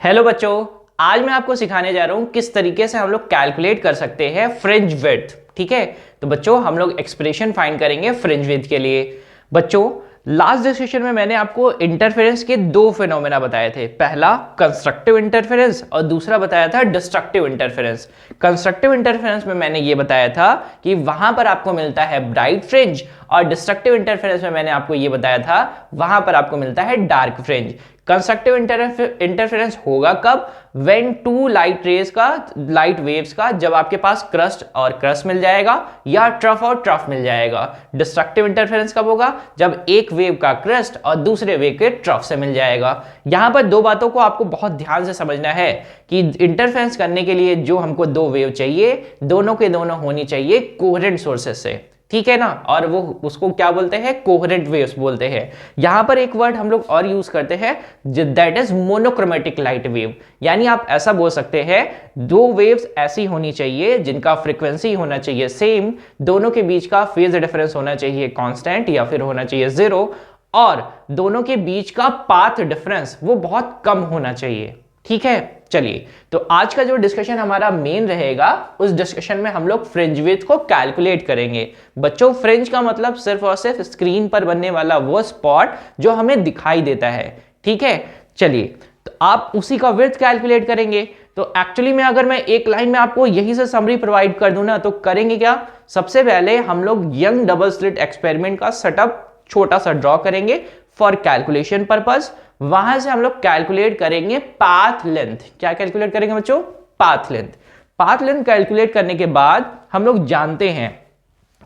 Hello बच्चों, आज मैं आपको सिखाने जा रहा हूं किस तरीके से हम लोग कैलकुलेट कर सकते हैं फ्रिंज विड्थ। ठीक है, तो बच्चों हम लोग एक्सप्रेशन फाइंड करेंगे फ्रिंज विड्थ के लिए। बच्चों लास्ट डिस्कशन में मैंने आपको इंटरफेरेंस के दो फिनोमेना बताए थे, पहला कंस्ट्रक्टिव इंटरफेरेंस और दूसरा बताया था डिस्ट्रक्टिव इंटरफेरेंस। कंस्ट्रक्टिव इंटरफेरेंस में मैंने ये बताया था कि वहां पर आपको मिलता है ब्राइट फ्रिंज, और डिस्ट्रक्टिव इंटरफेरेंस में मैंने आपको ये बताया था वहां पर आपको मिलता है डार्क फ्रिंज। कंस्ट्रक्टिव इंटरफेरेंस होगा कब? व्हेन टू लाइट वेव्स का जब आपके पास क्रस्ट और क्रस्ट मिल जाएगा या ट्रफ और ट्रफ मिल जाएगा। डिस्ट्रक्टिव इंटरफेरेंस कब होगा? जब एक वेव का क्रस्ट और दूसरे वेव के ट्रफ से मिल जाएगा। यहां पर दो बातों को आपको बहुत ध्यान से समझना है कि इंटरफेरेंस करने के लिए जो हमको दो वेव चाहिए, दोनों के दोनों होनी चाहिए कोहेरेंट सोर्सेस से, ठीक है ना। और वो उसको क्या बोलते हैं? कोहेरेंट वेव्स बोलते हैं। यहां पर एक वर्ड हम लोग और यूज करते हैं, that is monochromatic light wave. यानी आप ऐसा बोल सकते हैं दो वेव्स ऐसी होनी चाहिए जिनका फ्रीक्वेंसी होना चाहिए सेम, दोनों के बीच का फेज डिफरेंस होना चाहिए कांस्टेंट या फिर होना चाहिए जीरो, और दोनों के बीच का पाथ डिफरेंस वो बहुत कम होना चाहिए। ठीक है, चलिए तो आज का जो डिस्कशन हमारा मेन रहेगा, उस डिस्कशन में हम लोग फ्रिंज विड्थ को कैलकुलेट करेंगे। बच्चों फ्रिंज का मतलब सिर्फ और सिर्फ स्क्रीन पर बनने वाला वो स्पॉट जो हमें दिखाई देता है। ठीक है, चलिए तो आप उसी का विड्थ कैलकुलेट करेंगे। तो एक्चुअली में अगर मैं एक लाइन में आपको यही से समरी प्रोवाइड कर दूं ना, तो करेंगे क्या? सबसे पहले हम लोग यंग डबल स्लिट एक्सपेरिमेंट का सेटअप छोटा सा ड्रॉ करेंगे फॉर कैलकुलेशन पर्पस। वहां से हम लोग कैलकुलेट करेंगे पाथ लेंथ। क्या कैलकुलेट करेंगे बच्चों? Path length. Path length calculate करने के बाद हम लोग जानते हैं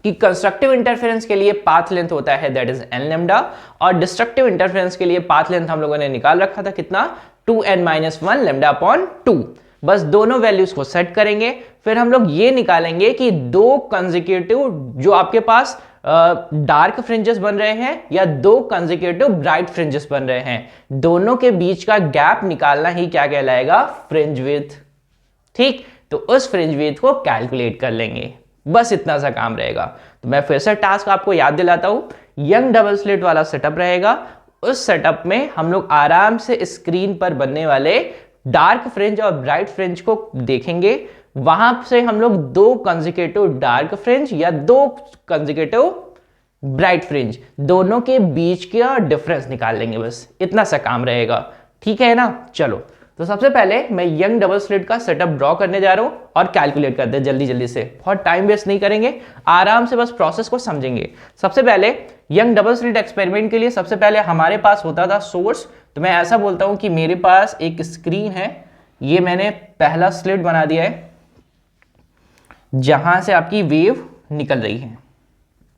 कि कंस्ट्रक्टिव इंटरफेरेंस के लिए पाथ लेंथ होता है दैट इज n लैम्डा, और डिस्ट्रक्टिव इंटरफेरेंस के लिए पाथ लेंथ हम लोगों ने निकाल रखा था कितना? 2n-1 lambda upon 2। बस दोनों वैल्यूज को सेट करेंगे, फिर हम लोग ये निकालेंगे कि दो कंसेक्यूटिव जो आपके पास डार्क फ्रिंजेस बन रहे हैं या दो कंसेक्यूटिव ब्राइट फ्रिंजेस बन रहे हैं, दोनों के बीच का गैप निकालना ही क्या कहलाएगा? Fringe width. ठीक, तो उस फ्रिंज विड्थ को कैलकुलेट कर लेंगे, बस इतना सा काम रहेगा। तो मैं फिर से टास्क आपको याद दिलाता हूं, यंग डबल स्लिट वाला सेटअप रहेगा। उस सेटअप में हम लोग आराम से स्क्रीन पर बनने वाले डार्क फ्रिंज और ब्राइट फ्रिंज को देखेंगे। वहां से हम लोग दो कंसेक्यूटिव डार्क फ्रिंज या दो कंसेक्यूटिव ब्राइट फ्रिंज, दोनों के बीच का डिफरेंस निकाल लेंगे, बस इतना सा काम रहेगा। ठीक है ना। चलो तो सबसे पहले मैं यंग डबल स्लिट का सेटअप ड्रॉ करने जा रहा हूं और कैलकुलेट करते हैं जल्दी जल्दी से, बहुत टाइम वेस्ट नहीं करेंगे, आराम से बस प्रोसेस को समझेंगे। सबसे पहले यंग डबल स्लिट एक्सपेरिमेंट के लिए सबसे पहले हमारे पास होता था सोर्स। तो मैं ऐसा बोलता हूं कि मेरे पास एक स्क्रीन है, ये मैंने पहला स्लिट बना दिया है जहां से आपकी वेव निकल रही है।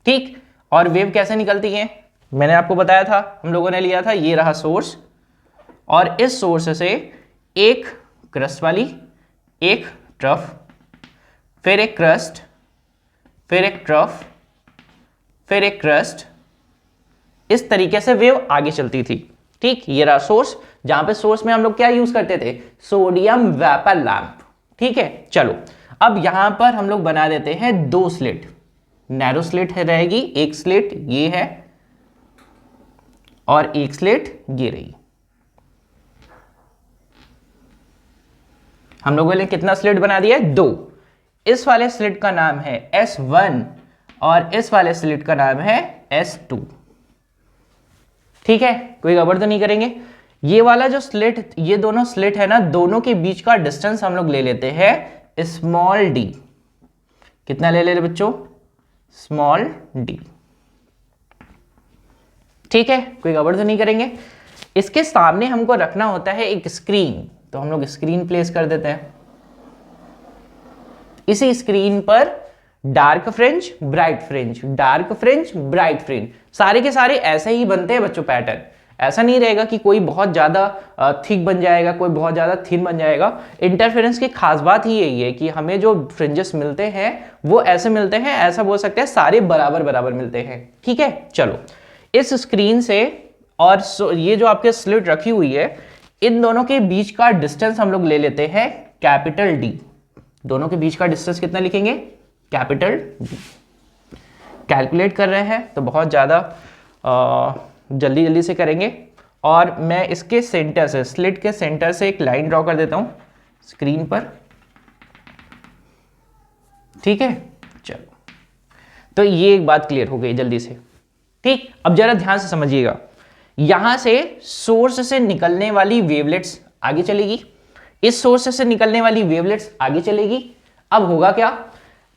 ठीक, और वेव कैसे निकलती है मैंने आपको बताया था, हम लोगों ने लिया था, ये रहा सोर्स, और इस सोर्स से एक क्रस्ट वाली, एक ट्रफ, फिर एक क्रस्ट, फिर एक ट्रफ, फिर एक क्रस्ट, इस तरीके से वेव आगे चलती थी। ठीक, ये रहा सोर्स, जहां पे सोर्स में हम लोग क्या यूज करते थे? Sodium vapour lamp. ठीक है, चलो अब यहां पर हम लोग बना देते हैं दो स्लिट। नैरो स्लिट है रहेगी, एक स्लिट ये है और एक स्लिट ये रही। हम लोगों ने कितना स्लिट बना दिया? दो। इस वाले स्लिट का नाम है S1 और इस वाले स्लिट का नाम है S2। ठीक है, कोई गड़बड़ तो नहीं करेंगे। ये वाला जो स्लिट, ये दोनों स्लिट है ना, दोनों के बीच का डिस्टेंस हम लोग ले लेते हैं स्मॉल d। कितना ले ले बच्चों? Small d। ठीक है, कोई गड़बड़ तो नहीं करेंगे। इसके सामने हमको रखना होता है एक स्क्रीन, तो हम लोग स्क्रीन प्लेस कर देते हैं। इसी स्क्रीन पर dark fringe, bright fringe, dark fringe, bright fringe, सारे के सारे ऐसे ही बनते हैं बच्चों पैटर्न। ऐसा नहीं रहेगा कि कोई बहुत ज्यादा थिक बन जाएगा, कोई बहुत ज्यादा थिन बन जाएगा। इंटरफेरेंस की खास बात ही यही है कि हमें जो फ्रिंजेस मिलते हैं वो ऐसे मिलते हैं, ऐसा बोल सकते हैं सारे बराबर बराबर मिलते हैं। ठीक है, चलो इस स्क्रीन से और ये जो आपके स्लिट रखी हुई है, इन दोनों के बीच का डिस्टेंस हम लोग ले लेते हैं कैपिटल D। दोनों के बीच का डिस्टेंस कितना लिखेंगे? Capital D। कैलकुलेट कर रहे हैं तो बहुत ज़्यादा जल्दी जल्दी से करेंगे और मैं इसके सेंटर से, स्लिट के सेंटर से एक लाइन ड्रॉ कर देता हूं स्क्रीन पर, ठीक है। चलो, तो ये एक बात क्लियर हो गई जल्दी से, ठीक। अब जरा ध्यान से समझिएगा, यहां से सोर्स से निकलने वाली वेवलेट्स आगे चलेगी, इस सोर्स से निकलने वाली वेवलेट्स आगे चलेगी। अब होगा क्या,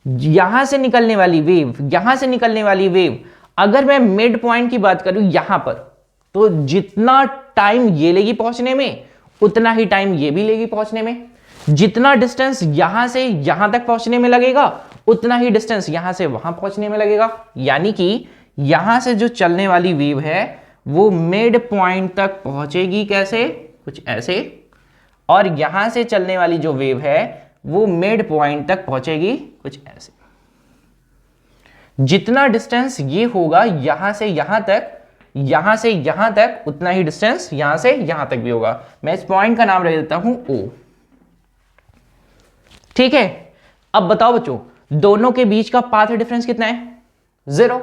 यहां से निकलने वाली वेव, यहां से निकलने वाली वेव, अगर मैं मिड पॉइंट की बात करूं यहां पर, तो जितना टाइम ये लेगी पहुंचने में उतना ही टाइम ये भी लेगी पहुंचने में। जितना डिस्टेंस यहां से यहां तक पहुंचने में लगेगा उतना ही डिस्टेंस यहां से वहां पहुंचने में लगेगा। यानी कि यहां से जो चलने वाली वेव है वो मिड पॉइंट तक पहुंचेगी कैसे, कुछ ऐसे, और यहां से चलने वाली जो वेव है वो मिड पॉइंट तक पहुंचेगी कुछ ऐसे। जितना डिस्टेंस ये होगा यहां से यहां तक, यहां से यहां तक, उतना ही डिस्टेंस यहां से यहां तक भी होगा। मैं इस पॉइंट का नाम रख देता हूं O, ठीक है। अब बताओ बच्चों, दोनों के बीच का पाथ डिफरेंस कितना है, 0।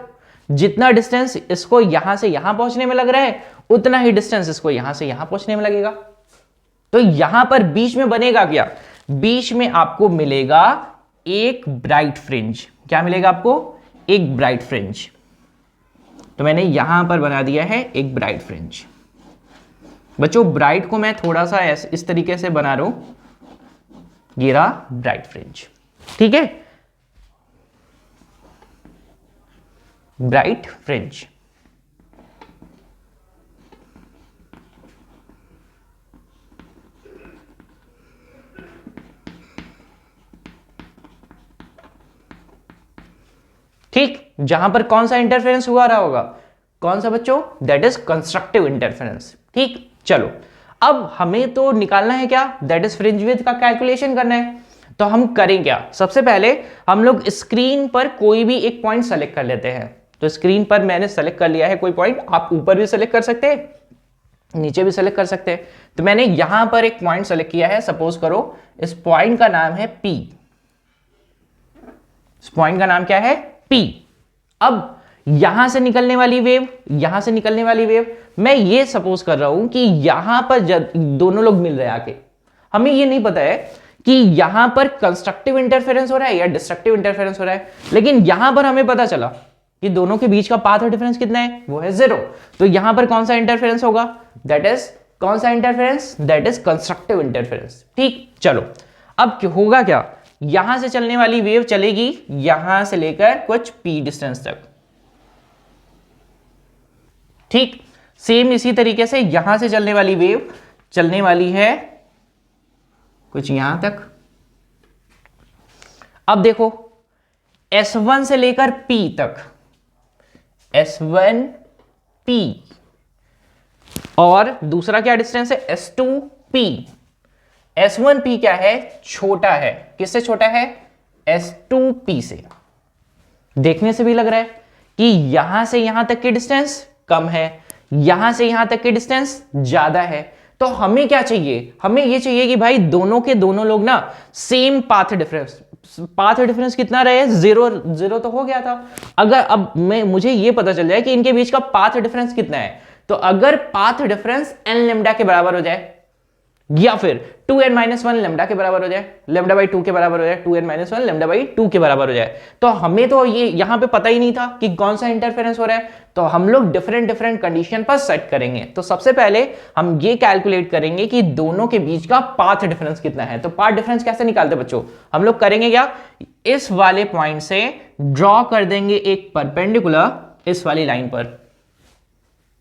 जितना डिस्टेंस इसको यहां से यहां पहुंचने में लग रहा है उतना ही डिस्टेंस इसको यहां से यहां पहुंचने में लगेगा। तो यहां पर बीच में बनेगा क्या, बीच में आपको मिलेगा एक ब्राइट फ्रिंज। क्या मिलेगा आपको, एक ब्राइट फ्रिंज। तो मैंने यहां पर बना दिया है एक ब्राइट फ्रिंज। बच्चों ब्राइट को मैं थोड़ा सा इस तरीके से बना रहा हूं, ये रहा ब्राइट फ्रिंज, ठीक है, ब्राइट फ्रिंज। ठीक, जहां पर कौन सा इंटरफेरेंस हुआ रहा होगा, कौन सा बच्चों, दैट इज कंस्ट्रक्टिव इंटरफेरेंस, ठीक। चलो, अब हमें तो निकालना है क्या, दैट इज फ्रिंज विड्थ का कैलकुलेशन करना है। तो हम करें क्या, सबसे पहले हम लोग स्क्रीन पर कोई भी एक पॉइंट सेलेक्ट कर लेते हैं। तो स्क्रीन पर मैंने सेलेक्ट कर लिया है कोई पॉइंट, आप ऊपर भी सेलेक्ट कर सकते हैं, नीचे भी सेलेक्ट कर सकते हैं। तो मैंने यहां पर एक पॉइंट सेलेक्ट किया है, सपोज करो इस पॉइंट का नाम है P। इस पॉइंट का नाम क्या है, P। अब यहां से निकलने वाली वेव, यहां से निकलने वाली वेव, मैं ये सपोज कर रहा हूं कि यहां पर दोनों लोग मिल रहे हैं आके, हमें ये नहीं पता है कि यहां पर कंस्ट्रक्टिव इंटरफेरेंस हो रहा है या डिस्ट्रक्टिव इंटरफेरेंस हो रहा है, लेकिन यहां पर हमें पता चला कि दोनों के बीच का पाथ डिफरेंस कितना है, वो है 0। तो यहां पर कौन सा इंटरफेरेंस होगा, दैट इज, कौन सा interference, that is constructive interference, ठीक। चलो, अब होगा क्या, यहां से चलने वाली वेव चलेगी यहां से लेकर कुछ P डिस्टेंस तक, ठीक। सेम इसी तरीके से यहां से चलने वाली वेव चलने वाली है कुछ यहां तक। अब देखो, S1 से लेकर P तक, S1P, और दूसरा क्या डिस्टेंस है, S2P। S1P क्या है, छोटा है, किससे छोटा है, S2P से। देखने से भी लग रहा है कि यहां से यहां तक की डिस्टेंस कम है, यहां से यहां तक की डिस्टेंस ज्यादा है। तो हमें क्या चाहिए, हमें ये चाहिए कि भाई दोनों के दोनों लोग ना सेम पाथ डिफरेंस कितना रहे, 0 तो हो गया था। अगर अब मुझे ये पता चल जाए कि इनके बीच का पाथ डिफरेंस कितना है, तो अगर पाथ डिफरेंस n लैम्डा के बराबर हो जाए या फिर 2n-1 लैम्डा के बराबर हो जाए, लैम्डा बाई 2 के बराबर हो जाए, 2n-1 लैम्डा बाई 2 के बराबर हो जाए, तो हमें तो ये यहां पे पता ही नहीं था कि कौन सा इंटरफेरेंस हो रहा है। तो हम लोग डिफरेंट कंडीशन पर सेट करेंगे। तो सबसे पहले हम ये कैलकुलेट करेंगे कि दोनों के बीच का पाथ डिफरेंस कितना है। तो पाथ डिफरेंस कैसे निकालते बच्चों, हम लोग करेंगे क्या, इस वाले पॉइंट से ड्रॉ कर देंगे एक परपेंडिकुलर इस वाली लाइन पर,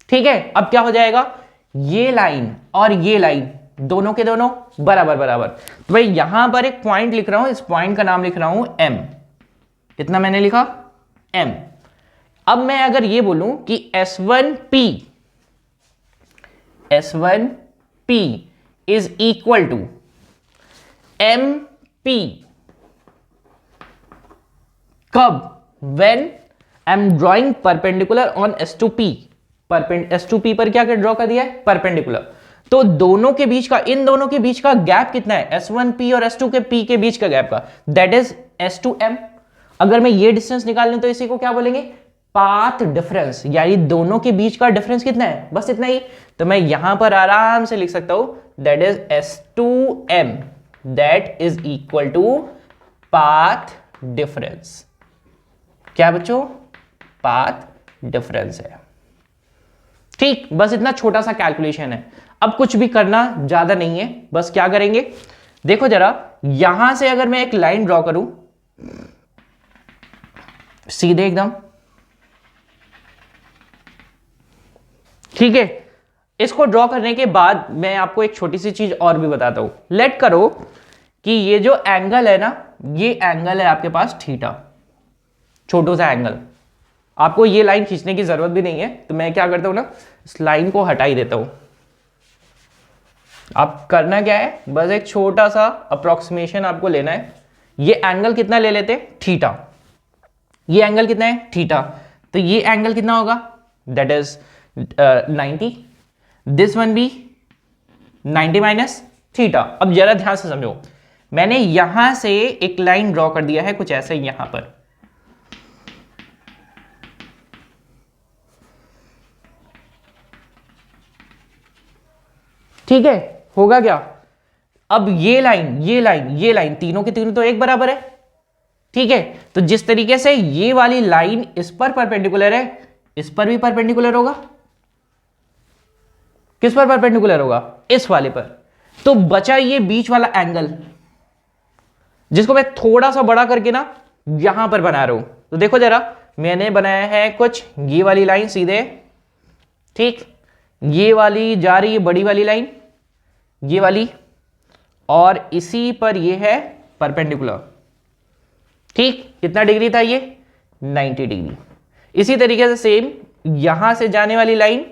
ठीक है। अब क्या हो जाएगा, ये लाइन और ये लाइन दोनों के दोनों बराबर बराबर। तो भाई यहां पर एक पॉइंट लिख रहा हूं, इस पॉइंट का नाम लिख रहा हूं M। कितना मैंने लिखा, M। अब मैं अगर ये बोलूं कि S1P is equal to MP, कब, when I am drawing perpendicular on S2P। S2P पर क्या ड्रॉ कर दिया है, परपेंडिकुलर। तो दोनों के बीच का, इन दोनों के बीच का गैप कितना है, S1P और S2P के बीच का गैप का, दैट इज S2M। अगर मैं ये डिस्टेंस निकाल लूं तो इसी को क्या बोलेंगे, पाथ डिफरेंस, यानी दोनों के बीच का डिफरेंस कितना है, बस इतना ही। तो मैं यहां पर आराम से लिख सकता हूं that is S2M, that is equal to path difference. क्या बच्चों, पाथ डिफरेंस है। ठीक, बस इतना छोटा सा कैलकुलेशन है। अब कुछ भी करना ज्यादा नहीं है, बस क्या करेंगे, देखो जरा, यहां से अगर मैं एक लाइन ड्रॉ करूं सीधे एकदम, ठीक है, इसको ड्रॉ करने के बाद मैं आपको एक छोटी सी चीज और भी बताता हूं। लेट करो कि ये जो एंगल है ना, ये एंगल है आपके पास थीटा, छोटा सा एंगल। आपको ये लाइन खींचने की जरूरत भी नहीं है, तो मैं क्या करता हूं ना, इस लाइन को हटा ही देता हूं। आप करना क्या है, बस एक छोटा सा अप्रोक्सीमेशन आपको लेना है। ये एंगल कितना ले लेते हैं, थीटा। ये एंगल कितना है, थीटा। तो ये एंगल कितना होगा, दैट इज 90। दिस वन भी 90 माइनस थीटा। अब जरा ध्यान से समझो, मैंने यहां से एक लाइन ड्रॉ कर दिया है कुछ ऐसे यहां पर, ठीक है, होगा क्या, अब ये लाइन, ये लाइन, ये लाइन, तीनों के तीनों तो एक बराबर है, ठीक है। तो जिस तरीके से ये वाली लाइन इस पर परपेंडिकुलर है, इस पर भी परपेंडिकुलर होगा। किस पर परपेंडिकुलर होगा, इस वाले पर। तो बचा ये बीच वाला एंगल, जिसको मैं थोड़ा सा बड़ा करके ना यहां पर बना रहा हूं। तो देखो जरा, मैंने बनाया है कुछ ये वाली लाइन सीधे, ठीक, ये वाली जा रही है बड़ी वाली लाइन, ये वाली, और इसी पर ये है परपेंडिकुलर, ठीक। कितना डिग्री था ये, 90 डिग्री। इसी तरीके से सेम यहां से जाने वाली लाइन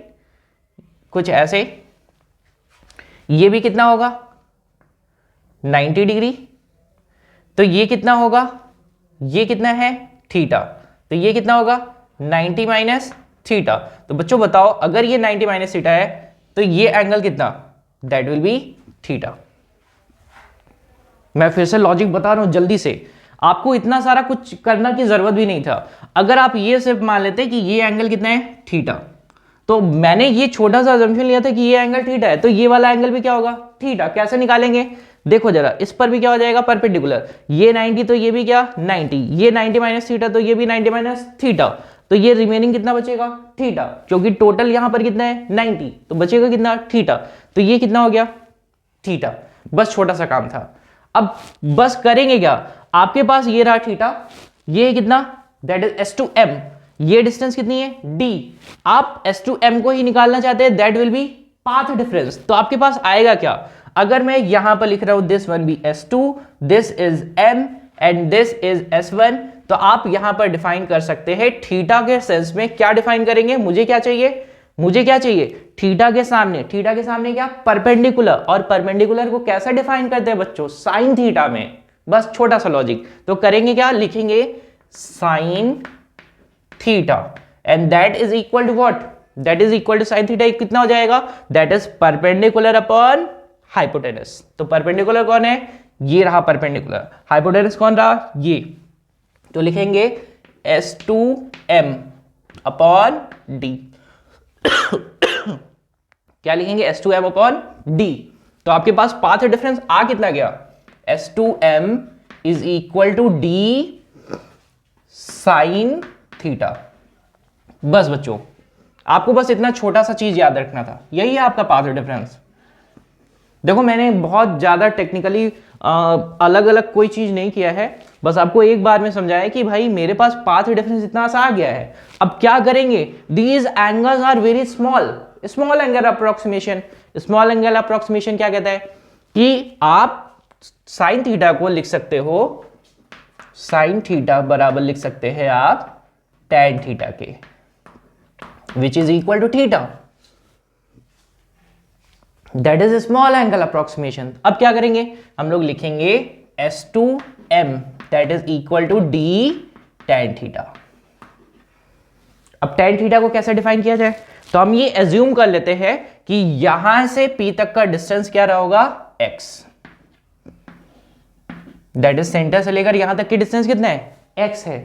कुछ ऐसे, ये भी कितना होगा, 90 डिग्री। तो ये कितना होगा, ये कितना है, थीटा। तो ये कितना होगा, 90 माइनस थीटा। तो बच्चों बताओ, अगर ये 90 माइनस थीटा है तो ये एंगल कितना, दैट विल बी थीटा। मैं फिर से लॉजिक बता रहा हूं जल्दी से, आपको इतना सारा कुछ करना की जरूरत भी नहीं था। अगर आप ये सिर्फ मान लेते कि ये एंगल कितना है, थीटा, तो मैंने ये छोटा सा अजम्पशन लिया था कि ये एंगल थीटा है, तो ये वाला एंगल भी क्या होगा, थीटा। कैसे निकालेंगे, देखो जरा, इस पर भी क्या हो जाएगा, परपेंडिकुलर। ये 90 तो ये भी क्या 90, ये 90 माइनस थीटा तो ये भी 90 माइनस थीटा। तो ये रिमेनिंग कितना बचेगा, थीटा, क्योंकि टोटल यहां पर कितना है 90, तो बचेगा कितना, थीटा। तो ये कितना हो गया, थीटा। बस छोटा सा काम था। अब बस करेंगे क्या, आपके पास ये रहा थीटा, ये कितना, दैट इज S2M। ये डिस्टेंस कितनी है, d। आप S2M को ही निकालना चाहते हैं, that will B path difference. तो आपके पास आएगा क्या, अगर मैं यहां पर लिख रहा हूं this one B S2, this is M and this is S1, तो आप यहां पर डिफाइन कर सकते हैं थीटा के सेंस में। क्या डिफाइन करेंगे, मुझे क्या चाहिए, मुझे क्या चाहिए, थीटा के सामने, थीटा के सामने क्या, परपेंडिकुलर। और परपेंडिकुलर को कैसे डिफाइन करते हैं बच्चों, साइन थीटा में। बस छोटा सा लॉजिक। तो करेंगे क्या, लिखेंगे sine theta and that is equal to what, that is equal to sine theta. कितना हो जाएगा, that is perpendicular upon hypotenuse. तो परपेंडिकुलर कौन है, ये रहा परपेंडिकुलर, हाइपोटेनस कौन रहा, ये। तो लिखेंगे S2M अपॉन d। क्या लिखेंगे, S2M अपॉन d। तो आपके पास पाथ डिफरेंस आ कितना गया, S2M is equal to d sine theta. बस बच्चों, आपको बस इतना छोटा सा चीज याद रखना था, यही है आपका पाथ डिफरेंस। देखो, मैंने बहुत ज्यादा टेक्निकली अलग अलग कोई चीज नहीं किया है, बस आपको एक बार में समझाया कि भाई मेरे पास पाथ डिफरेंस इतना सा आ गया है। अब क्या करेंगे, these angles are very small, small angle approximation. Small angle approximation क्या कहता है कि आप साइन थीटा को लिख सकते हो, साइन थीटा बराबर लिख सकते हैं आप tan थीटा के, which is equal to theta, that is small angle approximation. अब क्या करेंगे, हम लोग लिखेंगे S2M that is equal to d tan theta. अब tan थीटा को कैसे डिफाइन किया जाए, तो हम ये एज्यूम कर लेते हैं कि यहां से P तक का डिस्टेंस क्या रहा होगा, x, दैट इज सेंटर से लेकर यहां तक की डिस्टेंस कितना है, x है।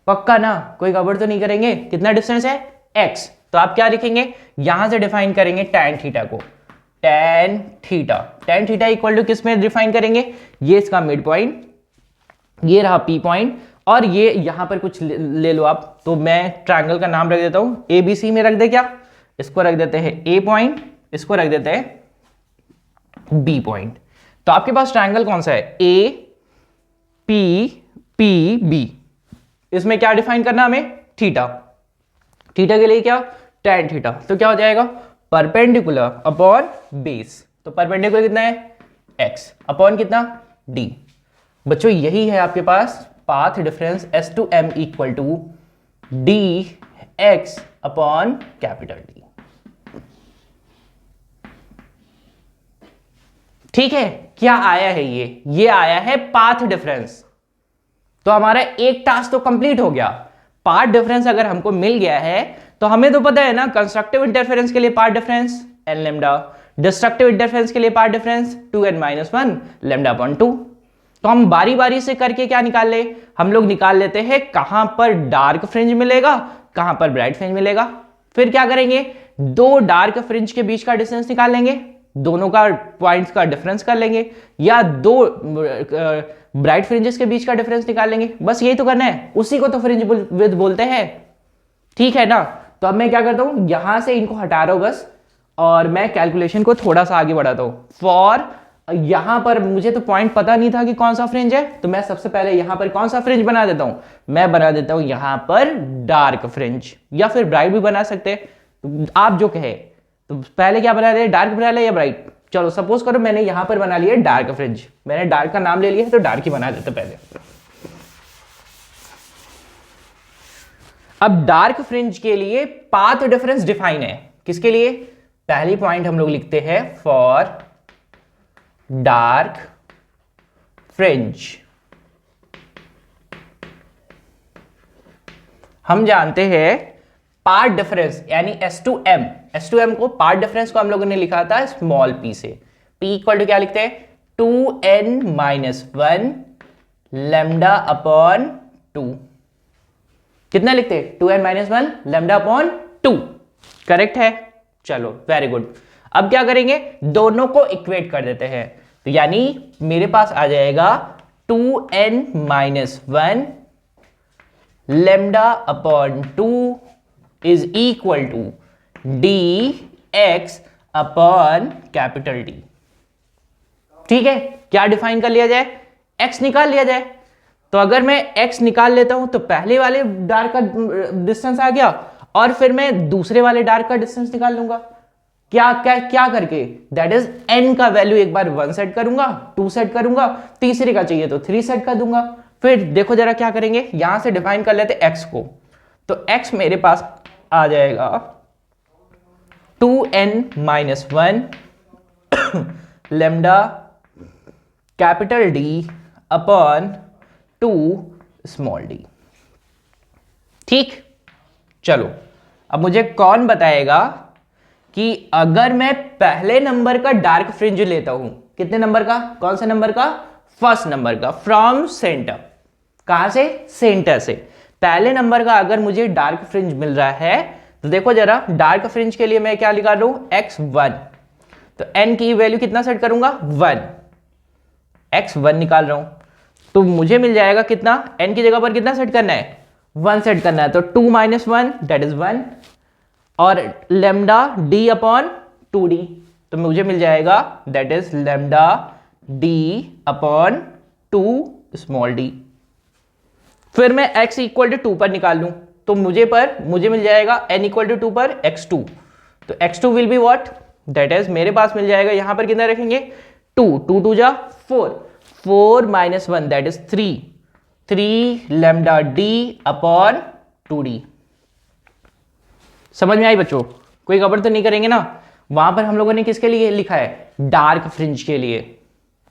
पक्का ना, कोई गड़बड़ तो नहीं करेंगे? कितना डिस्टेंस है? x। तो आप क्या लिखेंगे, यहां से डिफाइन करेंगे tan थीटा को, tan थीटा इक्वल टू किस में डिफाइन करेंगे, ये इसका मिड पॉइंट, ये रहा पी पॉइंट, और ये यहां पर कुछ ले लो आप, तो मैं ट्रायंगल का नाम रख देता हूं, ए बी सी में रख दे, क्या इसको रख देते हैं ए पॉइंट, इसको रख देते हैं बी पॉइंट। तो आपके पास ट्रायंगल कौन सा है, ए पी पी बी, इसमें क्या डिफाइन करना हमें, थीटा, थीटा के लिए क्या, tan थीटा, तो क्या हो जाएगा, परपेंडिकुलर अपॉन बेस, तो परपेंडिकुलर कितना है, x अपॉन कितना, d। बच्चों यही है आपके पास path difference s to m equal to D x upon capital D। ठीक है, क्या आया है ये आया है पाथ डिफरेंस। तो हमारा एक टास्क तो कंप्लीट हो गया, पाथ डिफरेंस अगर हमको मिल गया है तो हमें तो पता है ना, कंस्ट्रक्टिव इंटरफेरेंस के लिए path difference n lambda, destructive interference के लिए path difference 2n-1 lambda upon 2। तो हम बारी बारी से करके क्या निकाल ले, हम लोग निकाल लेते हैं कहां पर डार्क फ्रिंज मिलेगा, कहां पर ब्राइट फ्रिंज मिलेगा। फिर क्या करेंगे, दो डार्क फ्रिंज के बीच का डिस्टेंस निकाल लेंगे, दोनों का पॉइंट्स का डिफरेंस कर लेंगे, या दो ब्राइट फ्रिंजेस के बीच का डिफरेंस निकाल लेंगे, बस यही तो करना है, उसी को तो फ्रिंज विड्थ बोलते हैं। ठीक है ना, तो अब मैं क्या करता हूं, यहां से इनको हटा रहा हूं बस, और मैं कैलकुलेशन को थोड़ा सा आगे बढ़ाता हूं। फॉर यहां पर मुझे तो पॉइंट पता नहीं था कि कौन सा फ्रिंज है, तो मैं सबसे पहले यहां पर कौन सा फ्रिंज बना देता हूं, मैं बना देता हूं यहां पर डार्क फ्रिंज, या फिर ब्राइट भी बना सकते हैं, तो आप जो कहे। तो पहले क्या बना रहे, डार्क बना लिया या ब्राइट, चलो सपोज करो मैंने यहां पर बना लिया डार्क फ्रिंज, मैंने डार्क का नाम ले लिया है तो डार्क ही बना देते पहले। अब डार्क फ्रिंज के लिए पाथ डिफरेंस डिफाइन है, किसके लिए, पहली पॉइंट हम लोग लिखते हैं फॉर डार्क फ्रिंज। हम जानते हैं पार्ट डिफरेंस यानी S to M को पार्ट डिफरेंस को हम लोगों ने लिखा था स्मॉल p से, p इक्वल टू क्या लिखते हैं 2n-1 लैम्डा अपॉन 2। कितना लिखते हैं 2n-1 लैम्डा अपॉन 2, करेक्ट है, चलो वेरी गुड। अब क्या करेंगे, दोनों को इक्वेट कर देते हैं, तो यानी मेरे पास आ जाएगा 2n-1 lambda upon 2 is equal to D x upon capital D। ठीक है, क्या डिफाइन कर लिया जाए, x निकाल लिया जाए। तो अगर मैं x निकाल लेता हूं तो पहले वाले डार्क का डिस्टेंस आ गया, और फिर मैं दूसरे वाले डार्क का डिस्टेंस निकाल लूंगा, क्या क्या क्या करके, दैट इज n का वैल्यू एक बार 1 सेट करूंगा, 2 सेट करूंगा, तीसरे का चाहिए तो 3 सेट कर दूंगा। फिर देखो जरा क्या करेंगे, यहां से डिफाइन कर लेते x को, तो x मेरे पास आ जाएगा 2n-1 lambda capital D upon 2 small d। ठीक, चलो अब मुझे कौन बताएगा कि अगर मैं पहले नंबर का डार्क फ्रिंज लेता हूं, कितने नंबर का, कौन से नंबर का, फर्स्ट नंबर का, फ्रॉम सेंटर, कहां से, सेंटर से, पहले नंबर का अगर मुझे डार्क फ्रिंज मिल रहा है, तो देखो जरा डार्क फ्रिंज के लिए मैं क्या निकाल रहा हूं, x1, तो n की वैल्यू कितना सेट करूंगा 1, x1 निकाल रहा हूं, तो मुझे मिल जाएगा कितना, n की जगह पर कितना सेट करना है, 1 सेट करना है, तो 2-1 दैट इज 1, और लैम्डा d अपॉन 2d, तो मुझे मिल जाएगा that is lambda d upon 2 small d। फिर मैं x इक्वल टू 2 पर निकाल लूं, तो मुझे मिल जाएगा n इक्वल टू 2 पर x2, तो x2 will be what, that is मेरे पास मिल जाएगा यहां पर कितना रखेंगे 2, 2 2 जा 4, 4-1 that is 3 lambda d upon 2d। समझ में आई बच्चों, कोई गड़बड़ तो नहीं करेंगे ना। वहां पर हम लोगों ने किसके लिए लिखा है, डार्क फ्रिंज के लिए।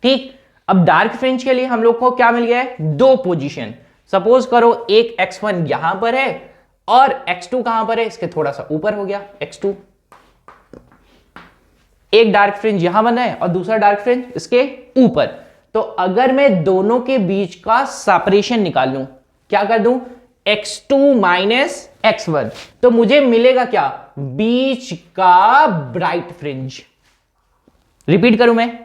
ठीक, अब डार्क फ्रिंज के लिए हम लोग को क्या मिल गया है, दो पोजीशन, सपोज करो एक x1 यहां पर है और x2 कहां पर है, इसके थोड़ा सा ऊपर हो गया x2, एक डार्क फ्रिंज यहां बना है और दूसरा डार्क फ्रिंज इसके ऊपर। तो अगर मैं दोनों के बीच का सेपरेशन निकाल लूं, क्या कर दूं, x2 माइनस x1, तो मुझे मिलेगा क्या, बीच का ब्राइट फ्रिंज। रिपीट करूं मैं,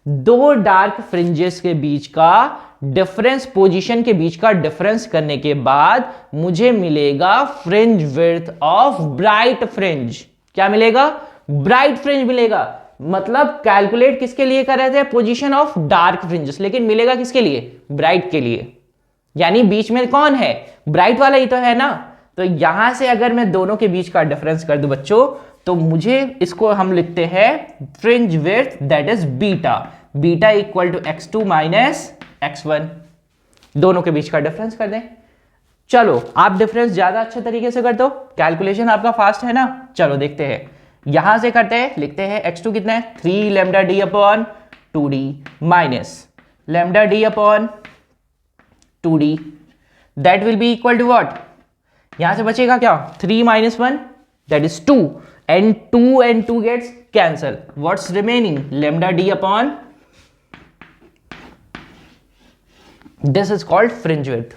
दो डार्क फ्रिंजेस के बीच का डिफरेंस, पोजीशन के बीच का डिफरेंस करने के बाद मुझे मिलेगा fringe width of bright fringe. क्या मिलेगा, ब्राइट फ्रिंज मिलेगा। मतलब कैलकुलेट किसके लिए कर रहे थे, पोजीशन ऑफ डार्क फ्रिंजेस, लेकिन मिलेगा किसके लिए, ब्राइट के लिए। यानी बीच में कौन है, ब्राइट वाला ही तो है ना। तो यहां से अगर मैं दोनों के बीच का डिफरेंस कर दूं बच्चों, तो मुझे इसको हम लिखते हैं fringe width, that is beta. Beta equal to x2 minus x1, दोनों के बीच का डिफरेंस कर दें। चलो आप डिफरेंस ज्यादा अच्छे तरीके से कर दो, कैलकुलेशन आपका फास्ट है ना। चलो देखते हैं, यहां से करते हैं, लिखते हैं x2 कितना है, 3 lambda d upon 2d minus lambda d upon 2d, that will be equal to what, यहां से बचेगा क्या, 3 minus 1 that is 2 and 2 gets cancel, what's remaining, lambda d upon, this is called fringe width।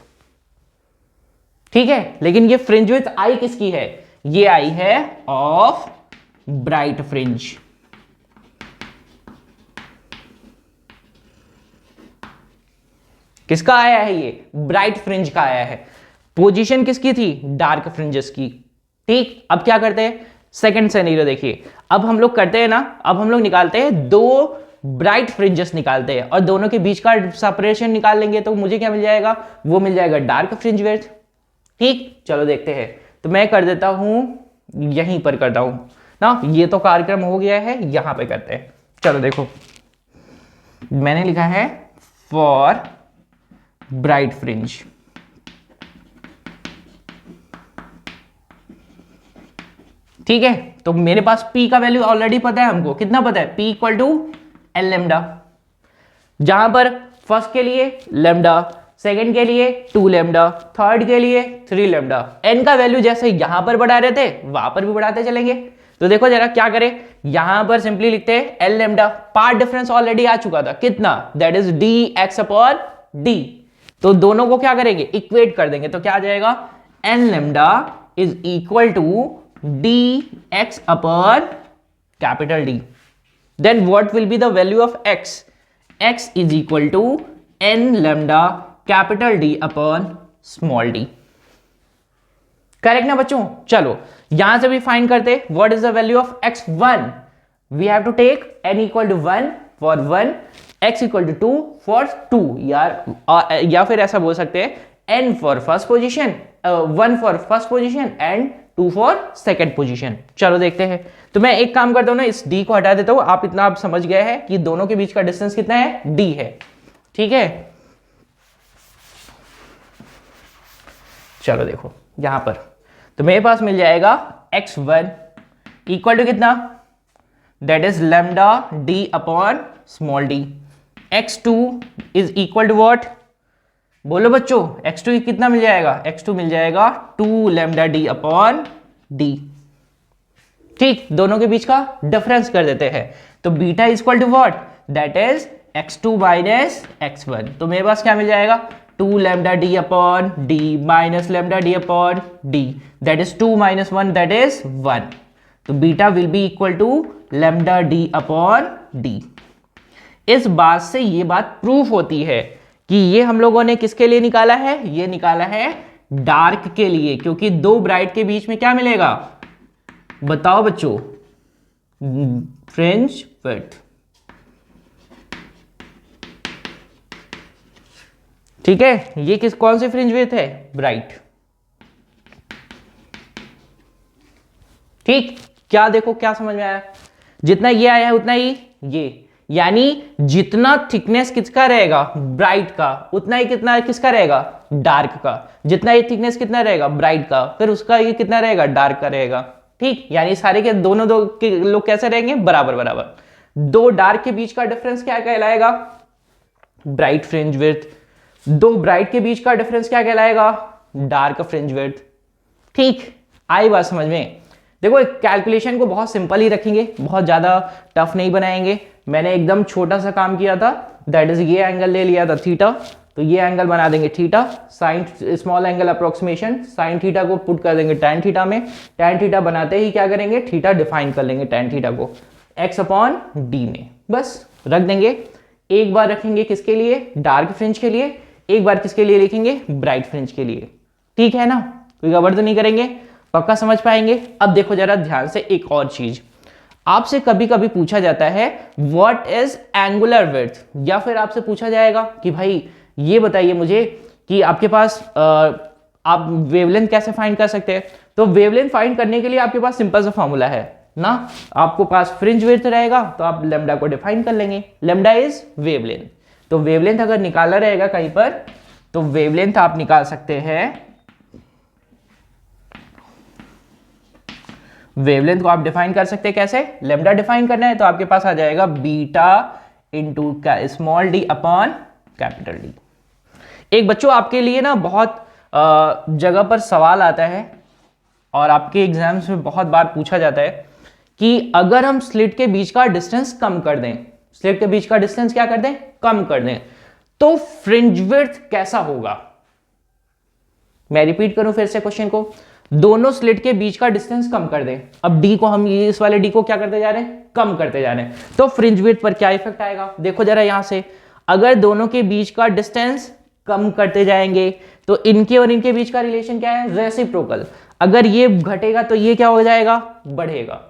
ठीक है, लेकिन ये fringe width आई किसकी है, ये आई है ऑफ ब्राइट फ्रिंज। किसका आया है, ये ब्राइट फ्रिंज का आया है। पोजीशन किसकी थी, डार्क फ्रिंजेस की। ठीक, अब क्या करते हैं, सेकंड सिनेरियो देखिए। अब हम लोग करते हैं ना, अब हम लोग निकालते हैं दो ब्राइट फ्रिंजेस निकालते हैं और दोनों के बीच का सेपरेशन निकाल लेंगे, तो मुझे क्या मिल जाएगा, वो मिल जाएगा डार्क फ्रिंज विड्थ। ठीक, चलो देखते हैं। तो मैं कर देता हूं, यहीं पर करता हूं ना, ये तो कार्यक्रम हो गया है, यहां पे करते हैं। चलो देखो, मैंने लिखा है फॉर ब्राइट फ्रिंज, ठीक है। तो मेरे पास P का वैल्यू ऑलरेडी पता है हमको, कितना पता है, P equal to L lambda, जहां पर फर्स्ट के लिए लेमडा, सेकंड के लिए 2 लेमडा, थर्ड के लिए 3 लेमडा। n का वैल्यू जैसे यहां पर बढ़ा रहे थे वहां पर भी बढ़ाते चलेंगे। तो देखो जरा क्या करें, यहां पर सिंपली लिखते हैं L lambda, part difference already आ चुका था, कितना, that is D x upon D. तो दोनों को क्या करेंगे, इक्वेट कर देंगे, तो क्या आ जाएगा, n lambda is equal to D x upon capital d. Then what will be the value of x, x is equal to n lambda capital d upon small d. Correct ना बच्चों। चलो यहां से भी फाइंड करते, what is the value of x1, we have to take n equal to 1 for 1, x equal to 2 for 2, या फिर ऐसा बोल सकते हैं n for first position, 1 for first position and 2 for second position. चलो देखते हैं। तो मैं एक काम करता हूं ना, इस d को हटा देता हूं, आप इतना आप समझ गए हैं कि दोनों के बीच का डिस्टेंस कितना है, d है, ठीक है। चलो देखो यहां पर, तो मेरे पास मिल जाएगा x1 इक्वल टू कितना, that is lambda d upon small d, x2 is equal to what, बोलो बच्चों, x2 कितना मिल जाएगा, x2 मिल जाएगा 2 लेमडा d अपॉन d। ठीक, दोनों के बीच का डिफरेंस कर देते हैं, तो beta is equal to what, that is x2 minus x1। तो मेरे पास क्या मिल जाएगा, 2 lambda d upon d minus lambda d upon d, that is 2 minus 1 that is 1। तो beta will be equal to lambda d upon d। इस बात से ये बात प्रूफ होती है कि ये हम लोगों ने किसके लिए निकाला है, ये निकाला है डार्क के लिए, क्योंकि दो ब्राइट के बीच में क्या मिलेगा, बताओ बच्चों, फ्रिंज विड्थ। ठीक है, ये कौन सी फ्रिंज विड्थ है, ब्राइट। ठीक, क्या देखो क्या समझ में आया, जितना ये आया है उतना ही ये, यानी जितना थिकनेस किसका रहेगा, ब्राइट का, उतना ही कितना किसका रहेगा, डार्क का। जितना ही थिकनेस कितना रहेगा, ब्राइट का, फिर उसका ये कितना रहेगा, डार्क का रहेगा। ठीक, यानी सारे के दोनों दो के लोग कैसे रहेंगे, बराबर बराबर। दो डार्क के बीच का डिफरेंस क्या कहलाएगा, ब्राइट फ्रिंज विड्थ। दो ब्राइट के बीच का डिफरेंस क्या कहलाएगा, डार्क फ्रिंज विड्थ। ठीक, आई बात समझ में। देखो कैलकुलेशन को बहुत सिंपल ही रखेंगे, बहुत ज्यादा टफ नहीं बनाएंगे। मैंने एकदम छोटा सा काम किया था, दैट इज ये एंगल ले लिया था थीटा, तो ये एंगल बना देंगे theta, sine small angle approximation, sine theta को पुट कर देंगे टैन थीटा में, टैन थीटा बनाते ही क्या करेंगे, थीटा डिफाइन कर लेंगे टैन थीटा को x अपॉन डी में, बस रख देंगे। एक बार रखेंगे किसके लिए, डार्क फ्रिंज के लिए, एक बार किसके लिए लिखेंगे, ब्राइट फ्रिंज के लिए। ठीक है ना, कोई गड़बड़ तो नहीं करेंगे, पक्का समझ पाएंगे। अब देखो जरा ध्यान से एक और चीज, आपसे कभी कभी पूछा जाता है व्हाट इज एंगुलर विड्थ, या फिर आपसे पूछा जाएगा कि भाई ये बताइए मुझे कि आपके पास आप वेवलेंथ कैसे फाइंड कर सकते हैं। तो वेवलेंथ फाइंड करने के लिए आपके पास सिंपल सा फॉर्मूला है ना, आपको पास फ्रिंज विड्थ रहेगा तो आप लेमडा को डिफाइन कर लेंगे, लेमडा इज वेवलेंथ। तो वेवलेंथ अगर निकाला रहेगा कहीं पर, तो वेवलेंथ आप निकाल सकते हैं, वेवलेंथ को आप डिफाइन कर सकते हैं कैसे, लेमडा डिफाइन करना है तो आपके पास आ जाएगा beta into small D upon capital D. एक बच्चों आपके लिए ना बहुत जगह पर सवाल आता है और आपके एग्जाम्स में बहुत बार पूछा जाता है कि अगर हम स्लिट के बीच का डिस्टेंस कम कर दें, स्लिट के बीच का डिस्टेंस क्या कर दें, कम कर दें, तो फ्रिंज विड्थ कैसा होगा। मैं रिपीट करूं फिर से क्वेश्चन को, दोनों स्लिट के बीच का डिस्टेंस कम कर दें, अब डी को हम इस वाले डी को क्या करते जा रहे हैं, कम करते जा रहे हैं, तो फ्रिंज विड्थ पर क्या इफेक्ट आएगा। देखो जरा यहां से, अगर दोनों के बीच का डिस्टेंस कम करते जाएंगे तो इनके और इनके बीच का रिलेशन क्या है, रेसिप्रोकल। अगर ये घटेगा तो ये क्या हो जाएगा, बढ़ेगा,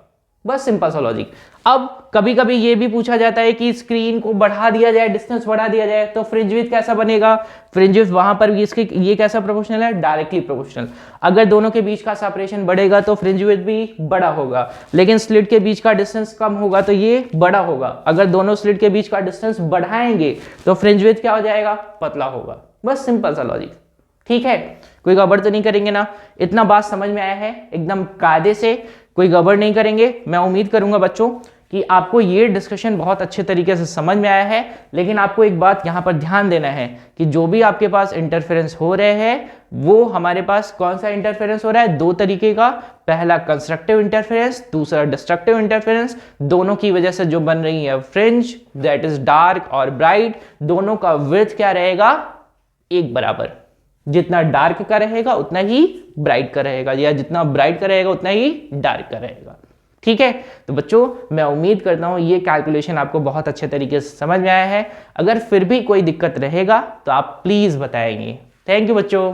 बस सिंपल सा लॉजिक। अब कभी कभी ये भी पूछा जाता है कि स्क्रीन को बढ़ा दिया जाए, डिस्टेंस बढ़ा दिया जाए, तो फ्रिंज विड्थ कैसा बनेगा, फ्रिंज विड्थ वहां पर भी इसके ये कैसा प्रोपोर्शनल है, डायरेक्टली प्रोपोर्शनल। अगर दोनों के बीच का सेपरेशन बढ़ेगा तो फ्रिंज विड्थ भी बड़ा होगा, लेकिन स्लिट के बीच का डिस्टेंस कम होगा तो ये बड़ा होगा। अगर दोनों स्लिट के बीच का डिस्टेंस बढ़ाएंगे तो फ्रिंज विड्थ क्या हो जाएगा, पतला होगा, बस सिंपल सा लॉजिक। ठीक है, कोई गड़बड़ तो नहीं करेंगे ना, इतना बात समझ में आया है, एकदम कायदे से कोई गड़बड़ नहीं करेंगे। मैं उम्मीद करूंगा बच्चों कि आपको ये डिस्कशन बहुत अच्छे तरीके से समझ में आया है, लेकिन आपको एक बात यहां पर ध्यान देना है कि जो भी आपके पास इंटरफेरेंस हो रहे हैं वो हमारे पास कौन सा इंटरफेरेंस हो रहा है, दो तरीके का, पहला कंस्ट्रक्टिव इंटरफेरेंस, दूसरा डिस्ट्रक्टिव इंटरफेरेंस। दोनों की वजह से जो बन रही है फ्रिंज, दैट इज डार्क और ब्राइट, दोनों का विड्थ क्या रहेगा, एक बराबर। जितना डार्क का रहेगा उतना ही ब्राइट का रहेगा, या जितना ब्राइट का रहेगा उतना ही डार्क का रहेगा। ठीक है, तो बच्चों मैं उम्मीद करता हूं ये कैलकुलेशन आपको बहुत अच्छे तरीके से समझ में आया है। अगर फिर भी कोई दिक्कत रहेगा तो आप प्लीज बताएंगे। थैंक यू बच्चों।